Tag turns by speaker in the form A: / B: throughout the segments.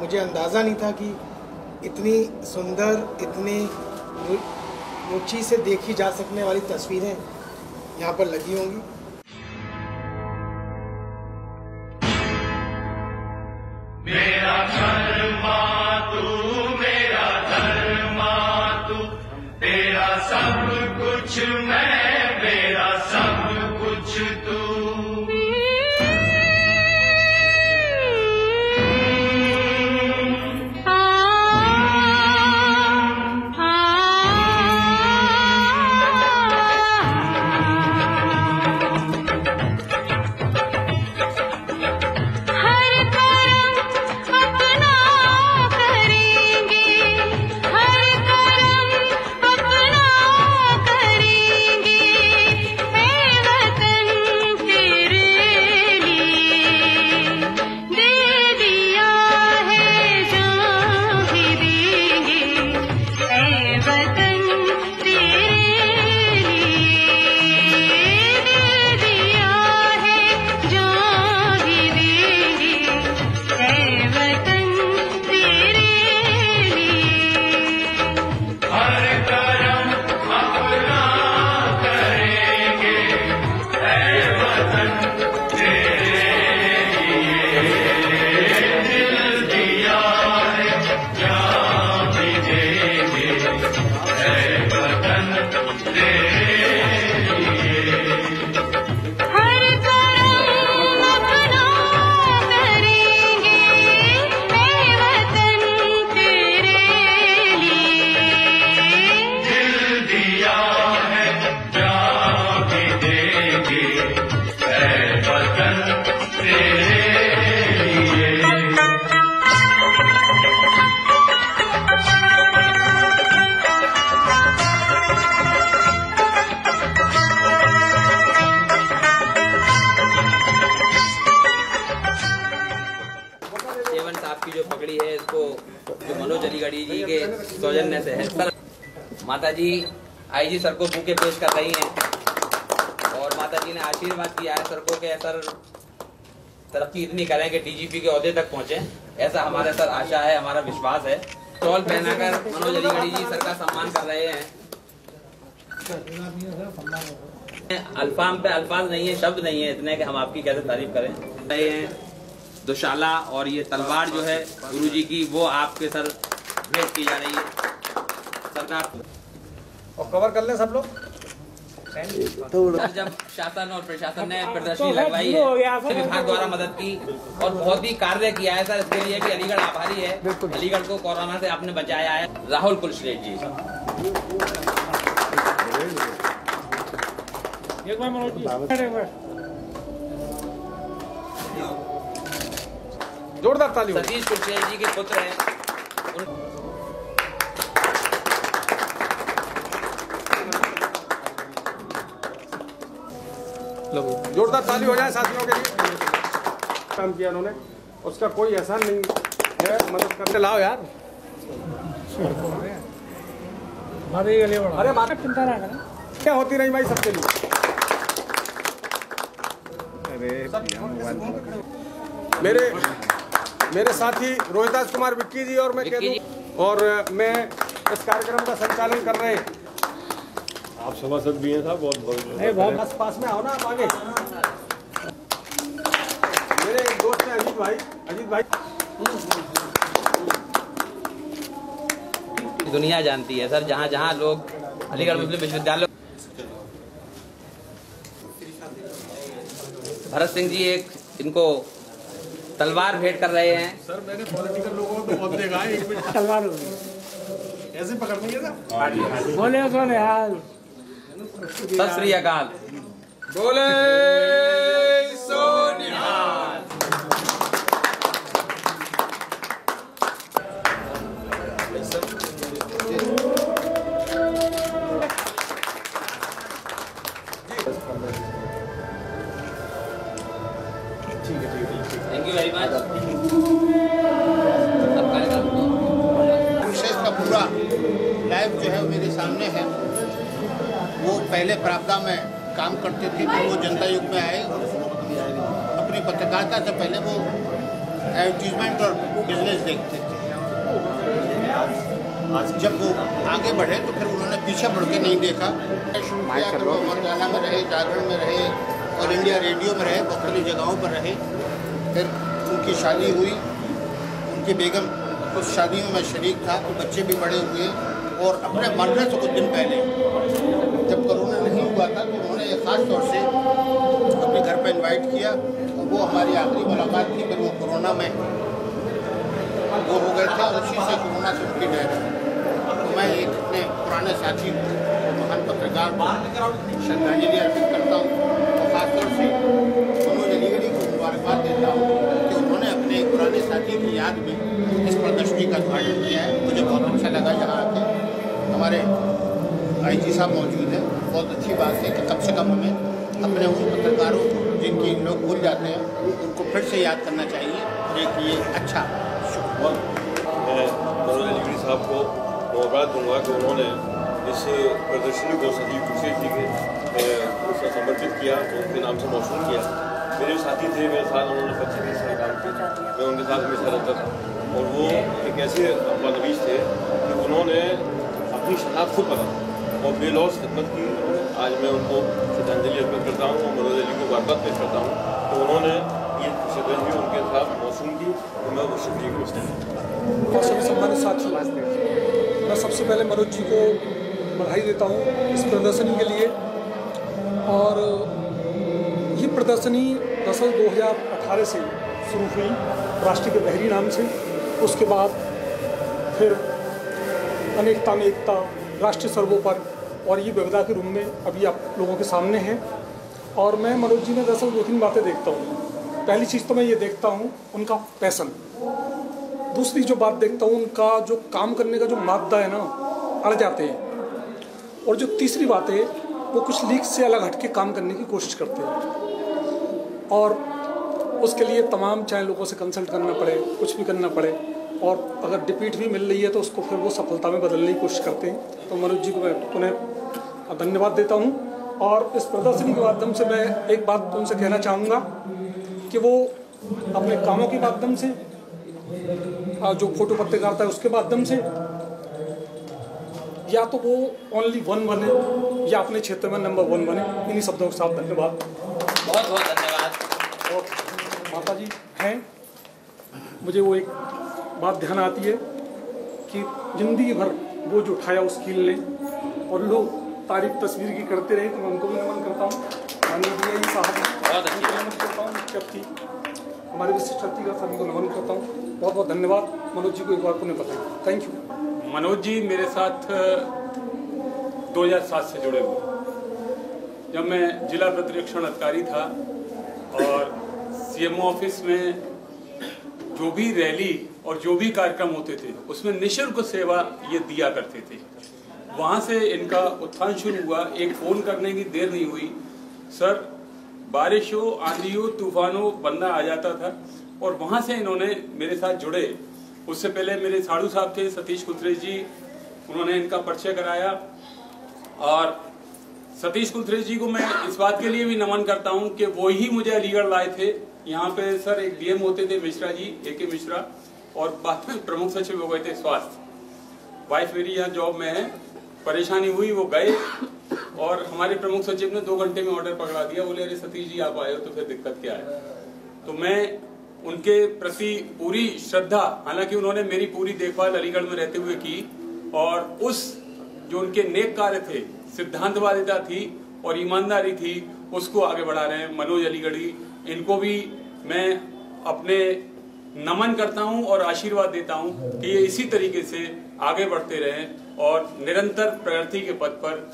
A: मुझे अंदाज़ा नहीं था कि इतनी सुंदर, इतनी रुचि से देखी जा सकने वाली तस्वीरें यहाँ पर लगी होंगी।
B: मेरा धर्मा तू, तेरा सब कुछ मैं, मेरा सब कुछ तू।
C: की जो पगड़ी है इसको जो मनोज अलीगढ़ी जी के सौजन्य से है। सर माता जी आईजी सर को बुके पेश कर रही हैं और माता जी ने आशीर्वाद किया है सर को कि सर तरक्की इतनी करें कि डीजीपी के ओहदे तक पहुंचे, ऐसा हमारा सर आशा है, हमारा विश्वास है। स्टॉल पहनाकर मनोज अलीगढ़ी जी सर का सम्मान कर रहे हैं। अल्फाम पे अल्फाज नहीं है, शब्द नहीं है इतने कि हम आपकी कैसे तारीफ करें। रहे हैं दुशाला और ये तलवार जो है गुरुजी की वो आपके सर भेंट की जा रही है सरकार।
A: और कवर कर ले सब लोग।
C: जब शासन और प्रशासन ने प्रदर्शनी लगवाई है, विभाग द्वारा मदद की और बहुत ही कार्य किया है सर, इसके लिए भी अलीगढ़ आभारी है। अलीगढ़ को कोरोना से आपने बचाया है। राहुल कुलश्रेष्ठ जी
A: जोरदार ताली।
C: सतीश कुलश्रेष्ठ जी के पुत्र हैं।
A: जोरदार ताली हो जाए साथियों के लिए। काम किया उन्होंने, उसका कोई एहसान नहीं है, मदद करने लाओ यार। अरे माता चिंता ना करें, क्या होती नहीं भाई सबके लिए। मेरे साथी रोहिदास कुमार विक्की जी और मैं कह दूं, और मैं इस कार्यक्रम का संचालन कर रहे हैं।
D: आप सभासद भी हैं साहब, बहुत
A: बहुत पास में आओ ना आप आगे। मेरे एक दोस्त हैं अजीत भाई।
C: दुनिया जानती है सर, जहाँ जहाँ लोग अलीगढ़ मुस्लिम विश्वविद्यालय। भरत सिंह जी एक इनको तलवार भेंट कर रहे हैं।
D: सर मैंने पॉलिटिकल लोगों को बहुत देखा है, एक मिनट
A: तलवार होगी ऐसे पकड़नी है ना।
E: बोले हाल
C: सत श्री अकाल।
A: बोले सोनिहाल।
C: Thank you very much.
F: Process का पूरा लाइव जो है मेरे सामने है। वो पहले प्राप्ता में काम करते थे, फिर वो जनता युग में आए। अपनी पत्रकारिता से पहले वो एडवर्टीजमेंट और बिजनेस देखते थे। जब वो आगे बढ़े तो फिर उन्होंने पीछे मुड़ के नहीं देखा। वो मरदाना में रहे, जागरण में रहे, और इंडिया रेडियो में रहे, मुख्तलिफ जगहों पर रहे। फिर उनकी शादी हुई, उनकी बेगम उस शादियों में शरीक था, तो बच्चे भी बड़े हुए। और अपने मरने से कुछ दिन पहले जब कोरोना नहीं हुआ था तो उन्होंने एक ख़ास तौर से अपने घर पर इनवाइट किया, और वो हमारी आखिरी मुलाकात थी। फिर वो कोरोना में वो हो गए थे, और उसी से कोरोना से उनकी डेथ हुई। तो मैं एक अपने पुराने साथी महान पत्रकार को श्रद्धांजलि अर्पित करता हूँ, और ख़ासतौर से मनोज अलीगढ़ी को मुबारकबाद देता हूँ कि उन्होंने अपने एक पुराने साथी की याद में इस प्रदर्शनी का उद्घाटन किया है। मुझे बहुत अच्छा लगा यहाँ आके। हमारे IG साहब मौजूद हैं, बहुत अच्छी बात है कि कम से कम हमें अपने उन पत्रकारों को जिनकी लोग भूल जाते हैं उनको फिर से याद करना चाहिए। एक ये अच्छा
D: मैं मनोज अलीगढ़ी साहब को मुबारकबाद दूँगा कि उन्होंने इस प्रदर्शनी को सजीव खुर्शीद जी के समर्पित किया, उनके नाम से मौसूल किया। मेरे साथी थे, मेरे साथ उन्होंने 25 साल काम किया, मैं उनके साथ हमेशा रहता था। और वो एक ऐसे नवीश थे कि उन्होंने अपनी शनाख्त खुद बना और बेलौस खिदमत की। आज मैं उनको श्रद्धांजलि अर्पित करता हूँ और मनोज अली को मुबारकबाद पेश करता हूँ तो उन्होंने ये श्रद्धांजलि उनके साथ मौसूल की, तो मैं वो शुक्रिया करता हूँ।
E: और सभी सम्मानित साथियों, मैं सबसे पहले मनोज जी को बधाई देता हूँ इस प्रदर्शनी के लिए। और ये प्रदर्शनी दरअसल 2018 से शुरू हुई राष्ट्र के बहरी नाम से। उसके बाद फिर अनेकता में एकता, राष्ट्रीय सर्वोपर, और ये विविधता के रूप में अभी आप लोगों के सामने है। और मैं मनोज जी में दरअसल 2-3 बातें देखता हूँ। पहली चीज़ तो मैं ये देखता हूँ उनका पैशन। दूसरी जो बात देखता हूँ उनका जो काम करने का जो मादा है ना, अड़ जाते हैं। और जो तीसरी बात है वो कुछ लीक से अलग हट के काम करने की कोशिश करते हैं, और उसके लिए तमाम चाहे लोगों से कंसल्ट करना पड़े, कुछ भी करना पड़े, और अगर डिपीट भी मिल रही है तो उसको फिर वो सफलता में बदलने की कोशिश करते हैं। तो मनोज जी को मैं उन्हें धन्यवाद देता हूँ। और इस प्रदर्शनी के माध्यम से मैं एक बात उनसे कहना चाहूँगा कि वो अपने कामों के माध्यम से, जो फोटो पत्रकारिता है उसके माध्यम से, या तो वो ओनली 1 बने या अपने क्षेत्र में नंबर 1 बने। इन्हीं शब्दों के साथ धन्यवाद,
C: बहुत बहुत धन्यवाद।
E: और माता जी हैं, मुझे वो एक बात ध्यान आती है कि जिंदगी भर वो जो उठाया उस कील ने, और लोग तारीफ तस्वीर की करते रहे, तो मैं उनको भी नमन करता हूँ। माननीय साहब
C: बहुत अच्छी
E: नमन करता हूँ, मुख्य हमारे विशिष्ट अतिथि का सभी को नमन करता हूँ। बहुत बहुत धन्यवाद। मनोज जी को एक बार पुनः बताएं। Thank you.
G: मनोज जी मेरे साथ 2007 से जुड़े हुए। जब मैं जिला प्रतिरक्षण अधिकारी था और CMO ऑफिस में जो भी रैली और जो भी कार्यक्रम होते थे उसमें निःशुल्क सेवा ये दिया करते थे। वहाँ से इनका उत्थान शुरू हुआ। एक फ़ोन करने की देर नहीं हुई, सर बारिश हो, आंधी हो, तूफान हो, बंदा आ जाता था। और वहाँ से इन्होंने मेरे साथ जुड़े। उससे पहले मेरे साड़ू साहब थे सतीश कुलथरेश जी, उन्होंने इनका परिचय कराया। और सतीश कुलथरेश जी को मैं इस बात के लिए भी नमन करता हूँ कि वो ही मुझे अलीगढ़ लाए थे। यहाँ पे सर एक DM होते थे मिश्रा जी, AK मिश्रा, और बाद में प्रमुख सचिव हो गए थे स्वास्थ्य। वाइफ मेरी यहाँ जॉब में है, परेशानी हुई, वो गए और हमारे प्रमुख सचिव ने 2 घंटे में ऑर्डर पकड़ा दिया। बोले अरे सतीश जी आप आए हो तो फिर दिक्कत क्या है। तो मैं उनके प्रति पूरी श्रद्धा, हालांकि उन्होंने मेरी पूरी देखभाल अलीगढ़ में रहते हुए की, और उस जो उनके नेक कार्य थे, सिद्धांतवादिता थी और ईमानदारी थी, उसको आगे बढ़ा रहे हैं मनोज अलीगढ़ी। इनको भी मैं अपने नमन करता हूं और आशीर्वाद देता हूं कि ये इसी तरीके से आगे बढ़ते रहें और निरंतर प्रगति के पथ पर,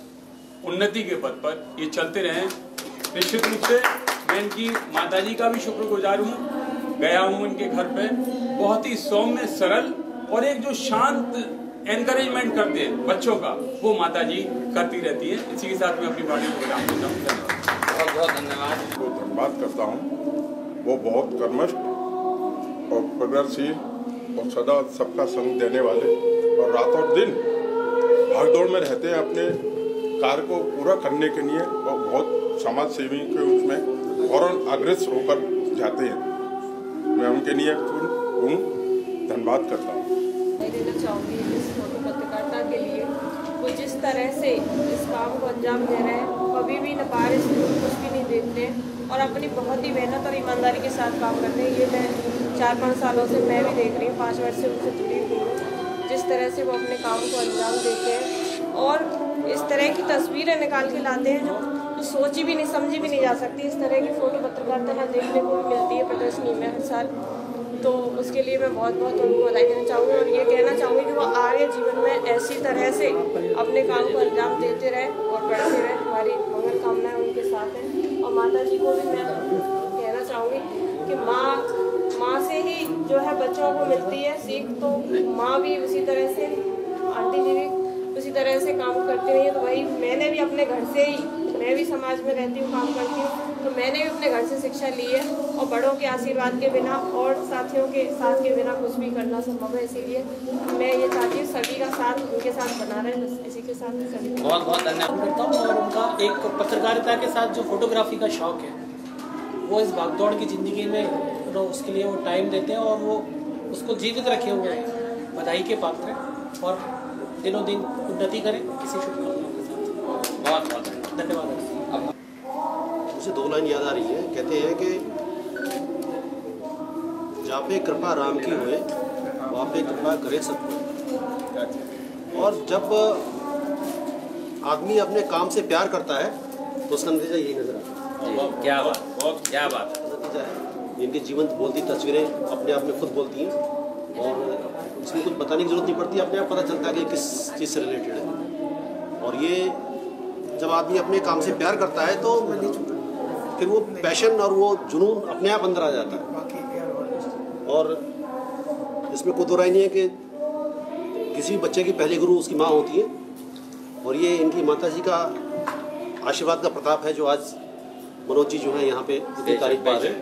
G: उन्नति के पथ पर ये चलते रहें। निश्चित रूप से मैं इनकी माताजी का भी शुक्रगुजार हूँ। गया हूँ इनके घर पे, बहुत ही सौम्य, सरल और एक जो शांत एनकरेजमेंट करते हैं बच्चों का, वो माताजी करती रहती है। इसी के साथ मैं अपनी वाणी को विराम देता हूँ।
C: बहुत बहुत धन्यवाद।
H: को धन्यवाद करता हूँ। वो बहुत कर्मठ और प्रगतिशील और सदा सबका संग देने वाले और रात और दिन भागदौड़ में रहते हैं अपने कार्य को पूरा करने के लिए, और बहुत समाज सेवी के उसमें फौरन अग्रसर होकर जाते हैं। मैं उनके लिए हूँ। धन्यवाद करता हूँ।
I: मैं देना चाहूँगी इस फोटो पत्रकारिता के लिए वो जिस तरह से इस काम को अंजाम दे रहे हैं, कभी भी न बारिश कुछ भी नहीं देखते और अपनी बहुत ही मेहनत और ईमानदारी के साथ काम करते हैं। ये मैं 4-5 सालों से मैं भी देख रही हूँ, 5 वर्ष से उनसे जुड़ी हुई हूँ, जिस तरह से वो अपने काम को अंजाम देते हैं और इस तरह की तस्वीरें निकाल के लाते हैं जो सोची भी नहीं समझी भी नहीं जा सकती। इस तरह की फ़ोटो पत्रकारिता यहाँ देखने को भी मिलती है प्रदर्शनी में हर साल, तो उसके लिए मैं बहुत बहुत उनको बधाई देना चाहूँगी और ये कहना चाहूँगी कि वो आगे जीवन में ऐसी तरह से अपने काम को अंजाम देते रहे और बढ़ते रहे। हमारी मंगल कामनाएं उनके साथ हैं। और माता जी को भी मैं कहना चाहूँगी कि माँ से ही जो है बच्चों को मिलती है सीख, तो माँ भी उसी तरह से, आंटी जी भी उसी तरह से काम करती रही है। तो वही मैंने भी अपने घर से ही, मैं भी समाज में रहती हूँ, काम करती हूँ, तो मैंने भी अपने घर से शिक्षा ली है और बड़ों के आशीर्वाद के बिना और साथियों के साथ के बिना कुछ भी करना संभव है। इसीलिए मैं ये चाहती हूँ सभी का साथ उनके साथ बना रहे, बस इसी के साथ सभी
C: बहुत बहुत धन्यवाद
J: करता हूँ। और उनका एक पत्रकारिता के साथ जो फोटोग्राफी का शौक है वो इस भागदौड़ की ज़िंदगी में उसके लिए वो टाइम देते हैं और वो उसको जीवित रखे हुए हैं। बधाई के पात्र हैं और दिनों दिन उन्नति करें इसी शुभकामनाओं के साथ।
C: बहुत बहुत
J: धन्यवाद।
K: मुझे 2 लाइन याद आ रही है। कहते हैं कि जहाँ पे कृपा राम की होए वहाँ पे कृपा करे सतगुरु। और जब आदमी अपने काम से प्यार करता है तो उसका नतीजा यही नजर आता है।
C: क्या बात, क्या बात।
K: नतीजा है इनकी जीवंत बोलती तस्वीरें अपने आप में खुद बोलती हैं और इसमें कुछ बताने की जरूरत नहीं पड़ती, अपने आप पता चलता है कि किस चीज़ से रिलेटेड है। और ये जब आदमी अपने काम से प्यार करता है तो फिर वो पैशन और वो जुनून अपने आप अंदर आ जाता है। और इसमें कोई दो राय नहीं है कि किसी भी बच्चे की पहली गुरु उसकी माँ होती है और ये इनकी माता जी का आशीर्वाद का प्रताप है जो आज मनोज जी जो है यहाँ पे इतनी तारीफ पा रहे हैं।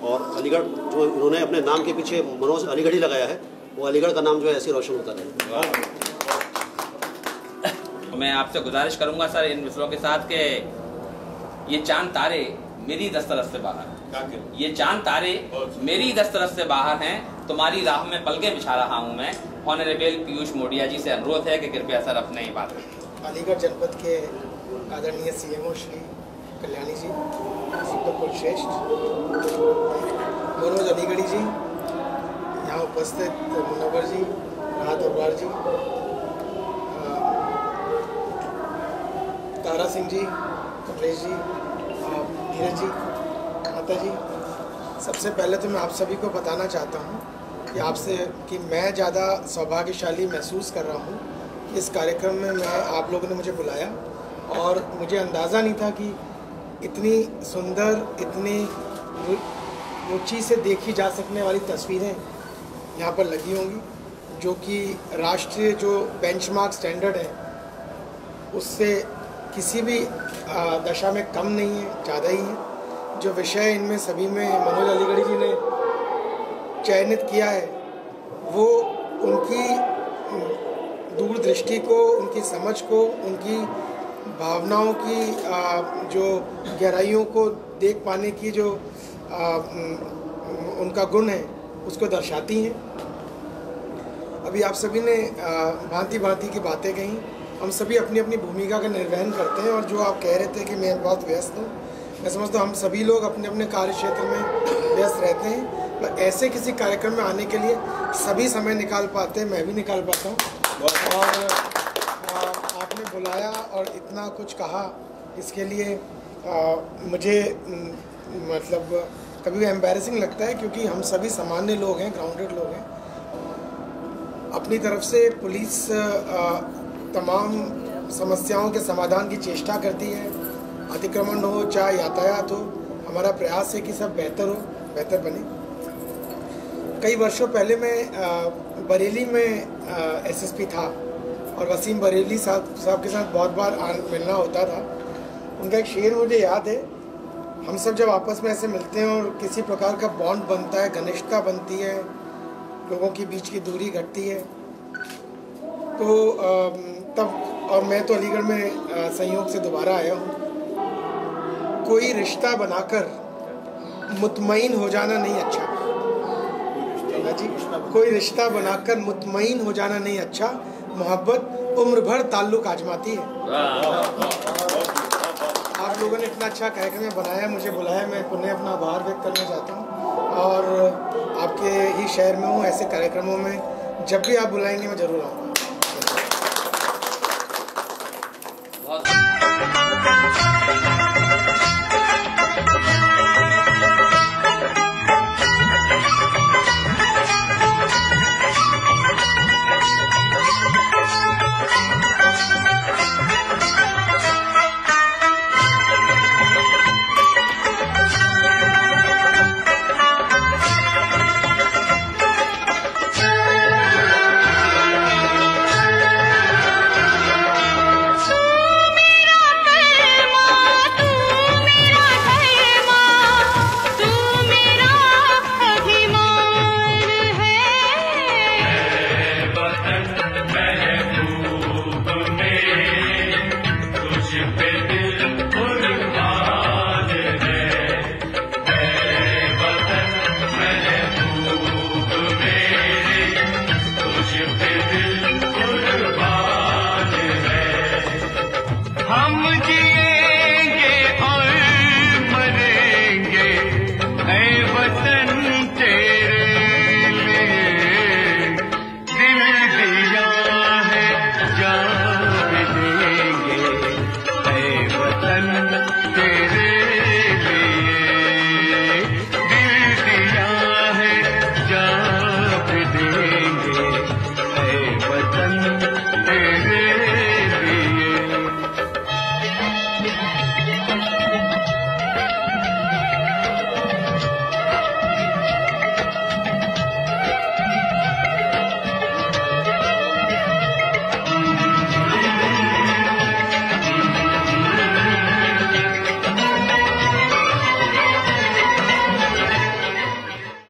K: और अलीगढ़ जो इन्होंने अपने नाम के पीछे मनोज अलीगढ़ ही लगाया है, वो अलीगढ़ का नाम जो है ऐसे रोशन होता रहे।
C: मैं आपसे गुजारिश करूंगा सर इन मिसरों के साथ के ये चांद तारे मेरी दस्तरस से बाहर, ये चांद तारे मेरी दस्तरस से बाहर हैं, तुम्हारी राह में पलके बिछा रहा हूं मैं। ऑनरेबल पीयूष मोडिया जी से अनुरोध है कि कृपया सर अपने ही बात करें।
A: अलीगढ़ जनपद के आदरणीय सीएमओ श्री कल्याणी जी, दीपक श्रेष्ठ, मनोज अलीगढ़ी जी, यहाँ उपस्थित मुनव्वर जी, राहत अब्रार जी, तारा सिंह जी, कमलेश जी, धीरज जी, माता जी, सबसे पहले तो मैं आप सभी को बताना चाहता हूँ कि मैं ज़्यादा सौभाग्यशाली महसूस कर रहा हूँ कि इस कार्यक्रम में आप लोगों ने मुझे बुलाया और मुझे अंदाज़ा नहीं था कि इतनी सुंदर, इतनी रुचि से देखी जा सकने वाली तस्वीरें यहाँ पर लगी होंगी, जो कि राष्ट्रीय जो बेंचमार्क स्टैंडर्ड है उससे किसी भी दशा में कम नहीं है, ज़्यादा ही है। जो विषय इनमें सभी में मनोज अलीगढ़ी जी ने चयनित किया है वो उनकी दूरदृष्टि को, उनकी समझ को, उनकी भावनाओं की जो गहराइयों को देख पाने की जो उनका गुण है उसको दर्शाती हैं। अभी आप सभी ने भांति भांति की बातें कहीं, हम सभी अपनी अपनी भूमिका का निर्वहन करते हैं और जो आप कह रहे थे कि मैं बहुत व्यस्त हूँ, मैं समझता हूँ हम सभी लोग अपने अपने कार्य क्षेत्र में व्यस्त रहते हैं, पर ऐसे किसी कार्यक्रम में आने के लिए सभी समय निकाल पाते हैं, मैं भी निकाल पाता हूँ। और आपने बुलाया और इतना कुछ कहा इसके लिए मुझे मतलब कभी भी एम्बैरेसिंग लगता है, क्योंकि हम सभी सामान्य लोग हैं, ग्राउंडेड लोग हैं। अपनी तरफ से पुलिस तमाम समस्याओं के समाधान की चेष्टा करती है, अतिक्रमण हो चाहे यातायात हो, हमारा प्रयास है कि सब बेहतर हो, बेहतर बने। कई वर्षों पहले मैं बरेली में एसएसपी था और वसीम बरेली साहब के साथ बहुत बार मिलना होता था। उनका एक शेर मुझे याद है, हम सब जब आपस में ऐसे मिलते हैं और किसी प्रकार का बॉन्ड बनता है, घनिष्ठता बनती है, लोगों के बीच की दूरी घटती है, तो तब और मैं तो अलीगढ़ में संयोग से दोबारा आया हूँ। कोई रिश्ता बनाकर मुतमईन हो जाना नहीं अच्छा, मांगा जी। कोई रिश्ता बनाकर मुतमईन हो जाना नहीं अच्छा, मोहब्बत उम्र भर ताल्लुक आजमाती है। आप लोगों ने इतना अच्छा कार्यक्रम बनाया, मुझे बुलाया, मैं पुनः अपना आभार व्यक्त करना चाहता हूँ और आपके ही शहर में हूँ। ऐसे कार्यक्रमों में जब भी आप बुलाएंगे मैं ज़रूर आऊँगा।